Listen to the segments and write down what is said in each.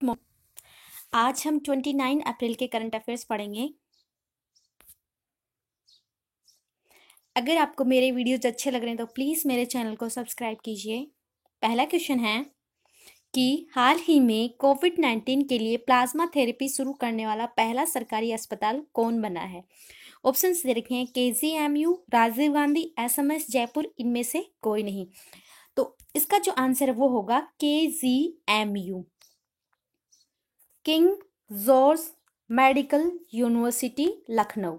आज हम 29 अप्रैल के करंट अफेयर्स पढ़ेंगे। अगर आपको मेरे वीडियोज अच्छे लग रहे हैं तो प्लीज़ मेरे चैनल को सब्सक्राइब कीजिए। पहला क्वेश्चन है कि हाल ही में कोविड-19 के लिए प्लाज्मा थेरेपी शुरू करने वाला पहला सरकारी अस्पताल कौन बना है। ऑप्शंस दे रखे हैं KGMU, राजीव गांधी, SMS जयपुर, इनमें से कोई नहीं। तो इसका जो आंसर है वो होगा KGMU, king George medical university Lucknow.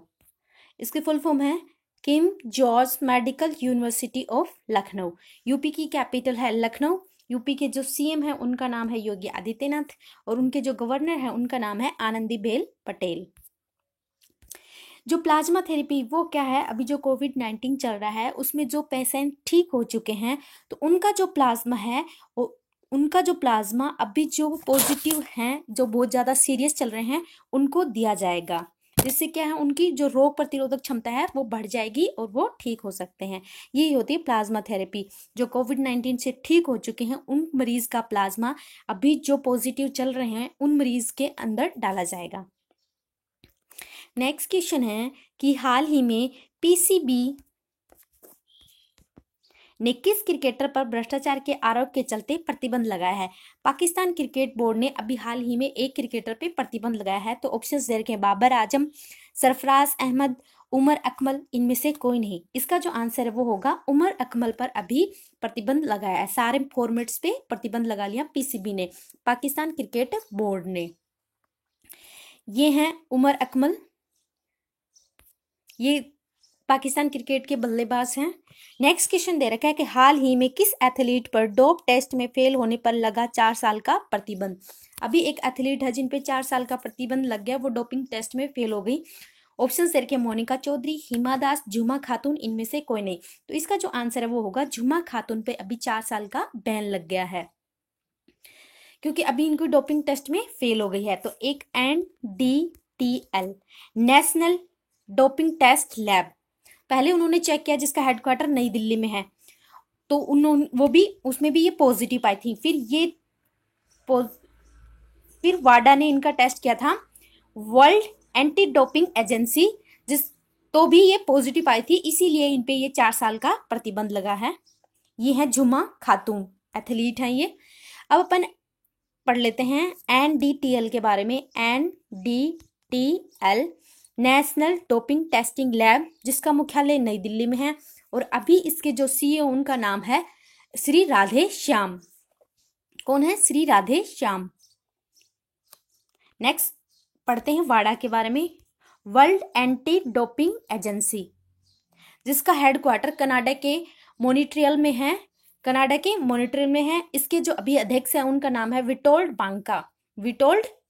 इसकी फुल फॉर्म है king George medical university of Lucknow. UP की कैपिटल है लखनऊ। यूपी के जो CM है उनका नाम है योगी आदित्यनाथ और उनके जो गवर्नर है उनका नाम है आनंदीबेन पटेल। जो प्लाज्मा थेरेपी वो क्या है, अभी जो कोविड-19 चल रहा है उसमें जो पेशेंट ठीक हो चुके हैं तो उनका जो प्लाज्मा है उनका जो प्लाज्मा अभी जो पॉजिटिव हैं, जो बहुत ज़्यादा सीरियस चल रहे हैं, उनको दिया जाएगा, जिससे क्या है उनकी जो रोग प्रतिरोधक क्षमता है वो बढ़ जाएगी और वो ठीक हो सकते हैं। यही होती है प्लाज्मा थेरेपी। जो कोविड-19 से ठीक हो चुके हैं उन मरीज का प्लाज्मा अभी जो पॉजिटिव चल रहे हैं उन मरीज के अंदर डाला जाएगा। नेक्स्ट क्वेश्चन है कि हाल ही में PCB ने किस क्रिकेटर पर भ्रष्टाचार के आरोप के चलते प्रतिबंध लगाया है। पाकिस्तान क्रिकेट बोर्ड ने अभी हाल ही में एक क्रिकेटर पे प्रतिबंध लगाया है। तो ऑप्शंस दे रखे हैं बाबर आजम, सरफराज अहमद, उमर अकमल, इनमें से कोई नहीं। इसका जो आंसर है वो होगा उमर अकमल पर अभी प्रतिबंध लगाया है। सारे फॉर्मेट्स पे प्रतिबंध लगा लिया PCB ने, पाकिस्तान क्रिकेट बोर्ड ने। ये हैं उमर अकमल, ये पाकिस्तान क्रिकेट के बल्लेबाज हैं। नेक्स्ट क्वेश्चन दे रखा है कि हाल ही में किस एथलीट पर डोप टेस्ट में फेल होने पर लगा 4 साल का प्रतिबंध। अभी एक एथलीट है जिन पे 4 साल का प्रतिबंध लग गया, वो डोपिंग टेस्ट में फेल हो गई। ऑप्शन दे रखे मोनिका चौधरी, हिमा दास, झुमा खातून, इनमें से कोई नहीं। तो इसका जो आंसर है वो होगा झुमा खातून पे अभी 4 साल का बैन लग गया है, क्योंकि अभी इनको डोपिंग टेस्ट में फेल हो गई है। तो एक NDTL, national doping test lab, पहले उन्होंने चेक किया जिसका हेडक्वार्टर नई दिल्ली में है, तो उन्होंने वो भी उसमें भी ये पॉजिटिव आई थी। फिर वाडा ने इनका टेस्ट किया था, वर्ल्ड एंटी डोपिंग एजेंसी, जिस तो भी ये पॉजिटिव आई थी, इसीलिए इन पे ये 4 साल का प्रतिबंध लगा है। ये है झुमा खातून, एथलीट है ये। अब अपन पढ़ लेते हैं NDTL के बारे में। NDTL national doping testing lab, जिसका मुख्यालय नई दिल्ली में है और अभी इसके जो CEO उनका नाम है श्री राधे श्याम। कौन है? श्री राधे श्याम। नेक्स्ट पढ़ते हैं वाडा के बारे में। वर्ल्ड एंटी डोपिंग एजेंसी, जिसका हेडक्वार्टर कनाडा के मॉन्ट्रियल में है, इसके जो अभी अध्यक्ष है उनका नाम है विटोल्ड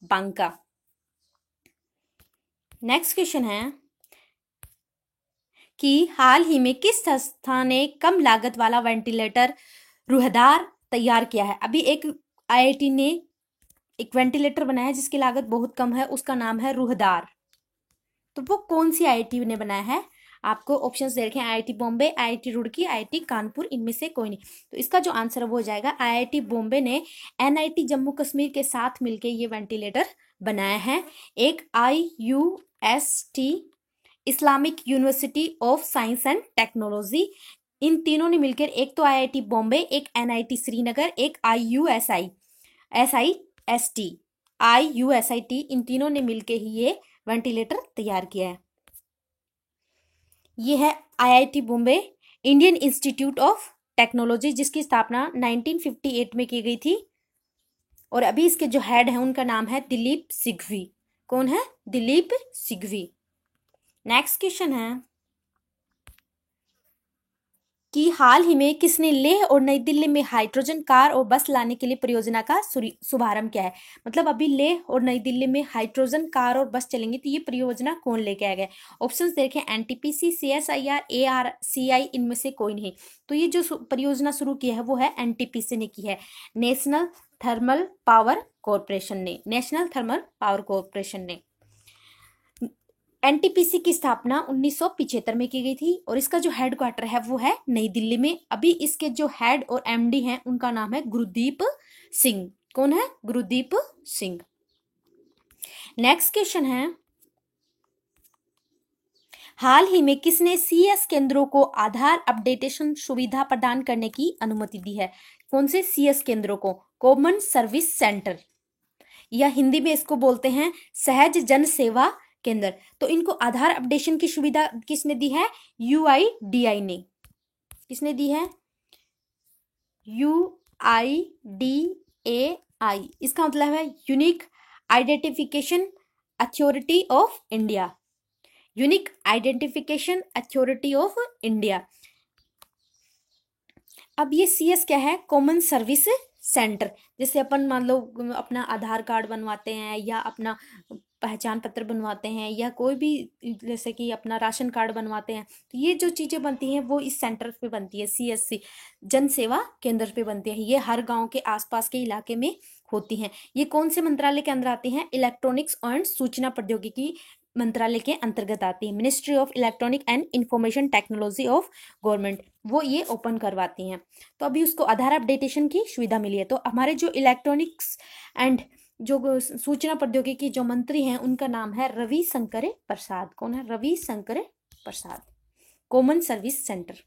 बांका। नेक्स्ट क्वेश्चन है कि हाल ही में किस संस्था ने कम लागत वाला वेंटिलेटर रूहदार तैयार किया है। अभी एक IIT ने एक वेंटिलेटर बनाया है जिसकी लागत बहुत कम है, उसका नाम है रूहदार। तो वो कौन सी IIT ने बनाया है? आपको ऑप्शंस दे रखे हैं IIT Bombay, IIT Roorkee, IIT Kanpur, इनमें से कोई नहीं। तो इसका जो आंसर है वो हो जाएगा IIT बॉम्बे ने NIT जम्मू कश्मीर के साथ मिलकर ये वेंटिलेटर बनाया है। एक IUST, Islamic university of science and technology, इन तीनों ने मिलकर, एक तो IIT बॉम्बे, एक NIT श्रीनगर, एक IUSIT, इन तीनों ने मिलकर ही ये वेंटिलेटर तैयार किया है। ये है IIT Bombay, Indian institute of technology, जिसकी स्थापना 1958 में की गई थी और अभी इसके जो हेड है उनका नाम है दिलीप सिघवी। कौन है? दिलीप सिघवी। नेक्स्ट क्वेश्चन है कि हाल ही में किसने लेह और नई दिल्ली में हाइड्रोजन कार और बस लाने के लिए परियोजना का शुभारंभ किया है। मतलब अभी लेह और नई दिल्ली में हाइड्रोजन कार और बस चलेंगी, तो ये परियोजना कौन लेके आ गया? ऑप्शंस देखें NTPC, CSIR, ARCI, इनमें से कोई नहीं। तो ये जो परियोजना शुरू की है वो है NTPC ने की है, नेशनल थर्मल पावर कॉरपोरेशन ने। NTPC की स्थापना 1975 में की गई थी और इसका जो हेडक्वार्टर है वो है नई दिल्ली में। अभी इसके जो हेड और MD हैं उनका नाम है गुरदीप सिंह। कौन है? गुरदीप सिंह। नेक्स्ट क्वेश्चन है, हाल ही में किसने सीएस केंद्रों को आधार अपडेटेशन सुविधा प्रदान करने की अनुमति दी है? कौन से सीएस केंद्रों को? कॉमन सर्विस सेंटर, या हिंदी में इसको बोलते हैं सहज जन सेवा केंद्र। तो इनको आधार अपडेशन की सुविधा किसने दी है? यूआईडीआई ने। किसने दी है? यूआईडीएआई। इसका मतलब है unique identification authority of India. Unique identification authority of India. अब ये सीएस क्या है? Common service centre. जैसे अपन मान लो अपना आधार कार्ड बनवाते हैं या अपना पहचान पत्र बनवाते हैं या कोई भी जैसे कि अपना राशन कार्ड बनवाते हैं, तो ये जो चीजें बनती हैं वो इस सेंटर पे बनती है, सीएससी जन सेवा केंद्र पे बनती है। ये हर गांव के आसपास के इलाके में होती हैं। ये कौन से मंत्रालय के अंदर आती हैं? इलेक्ट्रॉनिक्स एंड सूचना प्रौद्योगिकी मंत्रालय के अंतर्गत आती है। Ministry of electronic and information technology of government, वो ये ओपन करवाती हैं। तो अभी उसको आधार अपडेटेशन की सुविधा मिली है। तो हमारे जो इलेक्ट्रॉनिक्स एंड जो सूचना प्रौद्योगिकी जो मंत्री हैं उनका नाम है रविशंकर प्रसाद। कौन है? Ravishankar Prasad. Common service centre.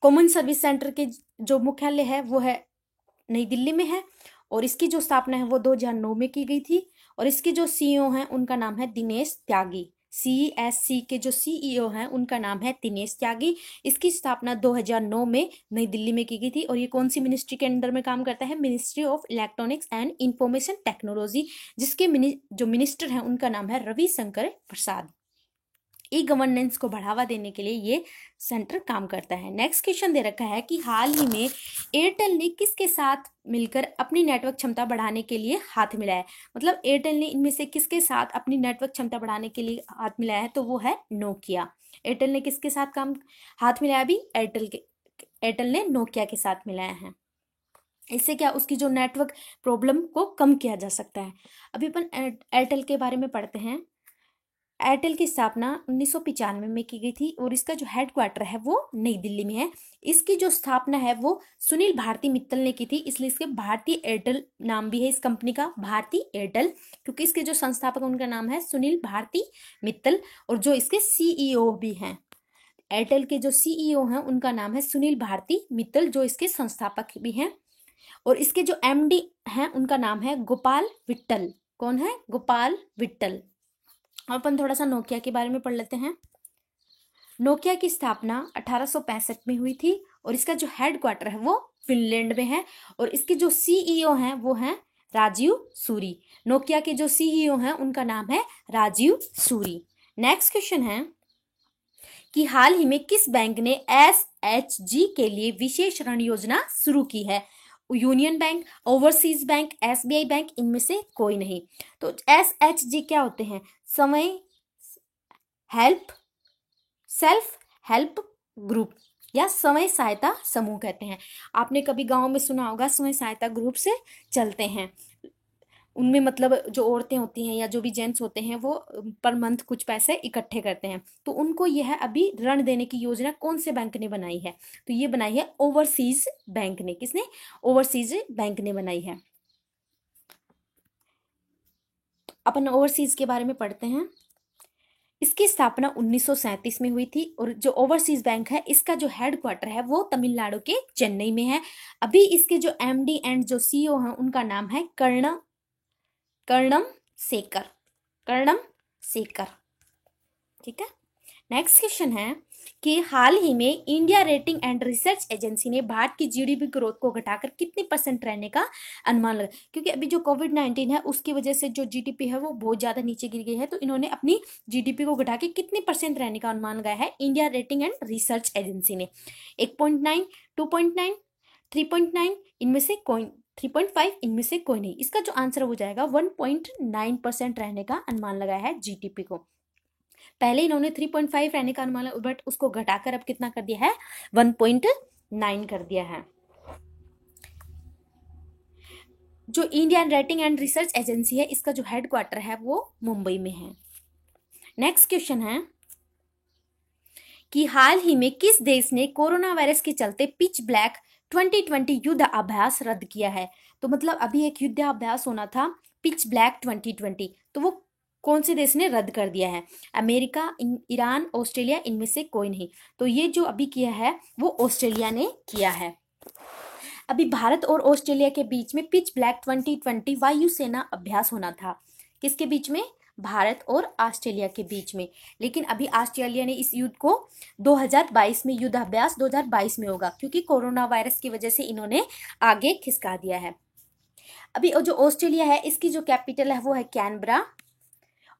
Common service centre के जो मुख्यालय है वो है नई दिल्ली में है, और इसकी जो स्थापना है वो 2009 में की गई थी। और इसके जो सीईओ हैं उनका नाम है दिनेश त्यागी। सीएससी के जो सीईओ हैं उनका नाम है दिनेश त्यागी। इसकी स्थापना 2009 में नई दिल्ली में की गई थी। और ये कौन सी मिनिस्ट्री के अंदर में काम करता है? Ministry of electronics and information technology, जिसके जो मिनिस्टर हैं उनका नाम है रविशंकर प्रसाद। ई गवर्नेंस को बढ़ावा देने के लिए ये सेंटर काम करता है। नेक्स्ट क्वेश्चन दे रखा है कि हाल ही में एयरटेल ने किसके साथ मिलकर अपनी नेटवर्क क्षमता बढ़ाने के लिए हाथ मिलाया है? मतलब एयरटेल ने इनमें से किसके साथ अपनी नेटवर्क क्षमता बढ़ाने के लिए हाथ मिलाया है? तो वो है नोकिया। एयरटेल ने किसके साथ हाथ मिलाया? अभी एयरटेल ने नोकिया के साथ मिलाया है। इससे क्या उसकी जो नेटवर्क प्रॉब्लम को कम किया जा सकता है। अभी अपन एयरटेल के बारे में पढ़ते हैं। एयरटेल की स्थापना 1995 में की गई थी और इसका जो हेडक्वार्टर है वो नई दिल्ली में है। इसकी जो स्थापना है वो सुनील भारती मित्तल ने की थी, इसलिए इसके भारतीय एयरटेल नाम भी है इस कंपनी का, भारती एयरटेल, क्योंकि इसके जो संस्थापक उनका नाम है सुनील भारती मित्तल। और जो इसके सीईओ भी हैं, एयरटेल के जो सीईओ हैं उनका नाम है सुनील भारती मित्तल, जो इसके संस्थापक भी हैं। और इसके जो एमडी हैं उनका नाम है गोपाल विट्टल। कौन है? गोपाल विट्टल। अपन थोड़ा सा नोकिया के बारे में पढ़ लेते हैं। नोकिया की स्थापना 1865 में हुई थी और इसका जो हेडक्वार्टर है वो फिनलैंड में है। और इसके जो सीईओ हैं वो हैं राजीव सूरी। नोकिया के जो सीईओ हैं उनका नाम है राजीव सूरी। नेक्स्ट क्वेश्चन है कि हाल ही में किस बैंक ने एसएचजी के लिए विशेष ऋण योजना शुरू की है? Union bank, overseas bank, SBI bank, इनमें से कोई नहीं। तो एसएचजी क्या होते हैं? सेल्फ हेल्प ग्रुप या स्वयं सहायता समूह कहते हैं। आपने कभी गांव में सुना होगा स्वयं सहायता ग्रुप से चलते हैं। उनमें मतलब जो औरतें होती हैं या जो भी जेंट्स होते हैं वो पर मंथ कुछ पैसे इकट्ठे करते हैं। तो उनको यह अभी ऋण देने की योजना कौन से बैंक ने बनाई है? तो ये बनाई है ओवरसीज बैंक ने। किसने? ओवरसीज बैंक ने बनाई है। अपन ओवरसीज के बारे में पढ़ते हैं। इसकी स्थापना 1937 में हुई थी और जो ओवरसीज बैंक है इसका जो हेडक्वार्टर है वो तमिलनाडु के चेन्नई में है। अभी इसके जो एमडी एंड जो सीईओ हैं उनका नाम है कर्णम शेखर। ठीक है। नेक्स्ट क्वेश्चन है कि हाल ही में India rating and research agency ने भारत की जीडीपी ग्रोथ को घटाकर कितने % रहने का अनुमान लगाया? क्योंकि अभी जो कोविड-19 है उसकी वजह से जो जीडीपी है वो बहुत ज्यादा नीचे गिर गई है, तो इन्होंने अपनी जीडीपी को घटा के कितने % रहने का अनुमान लगाया है India rating and research agency ने? 1.9, 2.9, 3.9, इनमें से कोई 3.5, इनमें से कोई नहीं। इसका जो आंसर हो जाएगा 1.9% रहने का अनुमान लगाया है जीडीपी को। पहले इन्होंने 3.5 रहने का अनुमान, बट उसको घटाकर अब कितना कर दिया है? 1.9 कर दिया है। जो Indian rating and research agency है इसका जो हेडक्वार्टर है वो मुंबई में है। नेक्स्ट क्वेश्चन है कि हाल ही में किस देश ने कोरोना वायरस के चलते पिच ब्लैक 2020 युद्ध अभ्यास रद्द किया है? तो मतलब अभी एक युद्धाभ्यास होना था पिच ब्लैक 2020, तो वो कौन से देश ने रद्द कर दिया है? अमेरिका, ईरान, ऑस्ट्रेलिया, इनमें से कोई नहीं। तो ये जो अभी किया है वो ऑस्ट्रेलिया ने किया है। अभी भारत और ऑस्ट्रेलिया के बीच में पिच ब्लैक 2020 वायुसेना अभ्यास होना था। किसके बीच में? भारत और ऑस्ट्रेलिया के बीच में। लेकिन अभी ऑस्ट्रेलिया ने इस युद्ध को 2022 में, युद्धाभ्यास 2022 में होगा, क्योंकि कोरोना वायरस की वजह से इन्होंने आगे खिसका दिया है। अभी जो ऑस्ट्रेलिया है इसकी जो कैपिटल है वो है कैनबरा,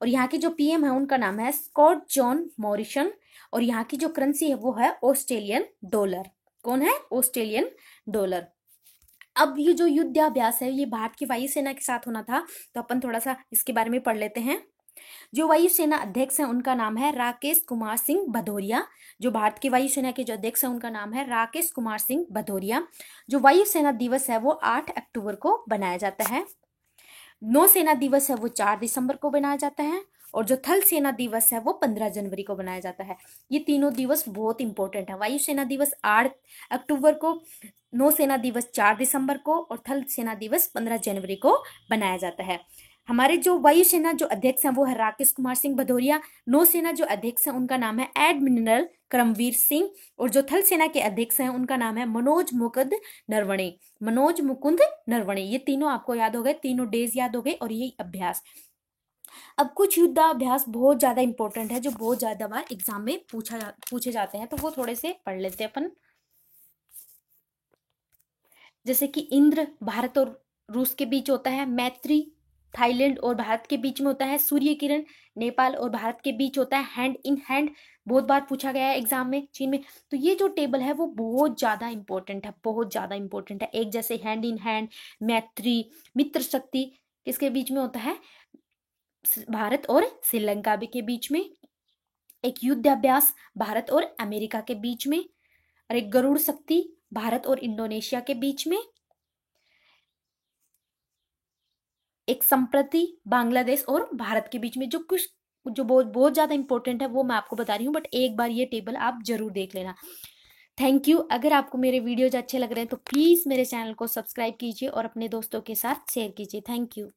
और यहाँ के जो पीएम है उनका नाम है स्कॉट जॉन मॉरिसन, और यहाँ की जो करेंसी है वो है ऑस्ट्रेलियन डॉलर। कौन है? Australian dollar. अब ये जो युद्धाभ्यास है ये भारत की वायुसेना के साथ होना था, तो अपन थोड़ा सा इसके बारे में पढ़ लेते हैं। जो वायुसेना अध्यक्ष हैं उनका नाम है राकेश कुमार सिंह भदौरिया। जो भारत की वायुसेना के जो अध्यक्ष हैं उनका नाम है राकेश कुमार सिंह भदौरिया। जो वायुसेना दिवस है वो 8 अक्टूबर को बनाया जाता है। नौसेना दिवस है वो 4 दिसंबर को बनाया जाता है, और जो थल सेना दिवस है वो 15 जनवरी को बनाया जाता है। ये तीनों दिवस बहुत इंपॉर्टेंट है। वायुसेना दिवस 8 अक्टूबर को, नौसेना दिवस 4 दिसंबर को, और थल सेना दिवस 15 जनवरी को बनाया जाता है। हमारे जो वायुसेना जो अध्यक्ष हैं वो है राकेश कुमार सिंह भदौरिया। नौसेना जो अध्यक्ष हैं उनका नाम है एडमिरल करमवीर सिंह, और जो थल सेना के अध्यक्ष हैं उनका नाम है मनोज मुकुंद नरवणे। मनोज मुकुंद नरवणे। ये तीनों आपको याद हो गए, तीनों डेज याद हो गए, और यही अभ्यास। अब कुछ युद्धाभ्यास बहुत ज्यादा इंपॉर्टेंट है, जो बहुत ज्यादा बार एग्जाम में पूछे जाते हैं, तो वो थोड़े से पढ़ लेते हैं अपन। जैसे कि इंद्र भारत और रूस के बीच होता है, मैत्री थाईलैंड और भारत के बीच में होता है, सूर्य किरण नेपाल और भारत के बीच होता है, हैंड इन हैंड बहुत बार पूछा गया है एग्जाम में, चीन में। तो ये जो टेबल है वो बहुत ज्यादा इंपॉर्टेंट है, बहुत ज्यादा इंपॉर्टेंट है। एक जैसे हैंड इन हैंड, मैत्री, मित्र शक्ति किसके बीच में होता है? भारत और श्रीलंका के बीच में। एक युद्धाभ्यास भारत और अमेरिका के बीच में, और एक गरुड़ शक्ति भारत और इंडोनेशिया के बीच में। एक संप्रति बांग्लादेश और भारत के बीच में। जो कुछ जो बहुत बहुत ज्यादा इंपॉर्टेंट है वो मैं आपको बता रही हूँ, बट एक बार ये टेबल आप जरूर देख लेना। Thank you. अगर आपको मेरे वीडियोज अच्छे लग रहे हैं तो प्लीज मेरे चैनल को सब्सक्राइब कीजिए और अपने दोस्तों के साथ शेयर कीजिए। Thank you.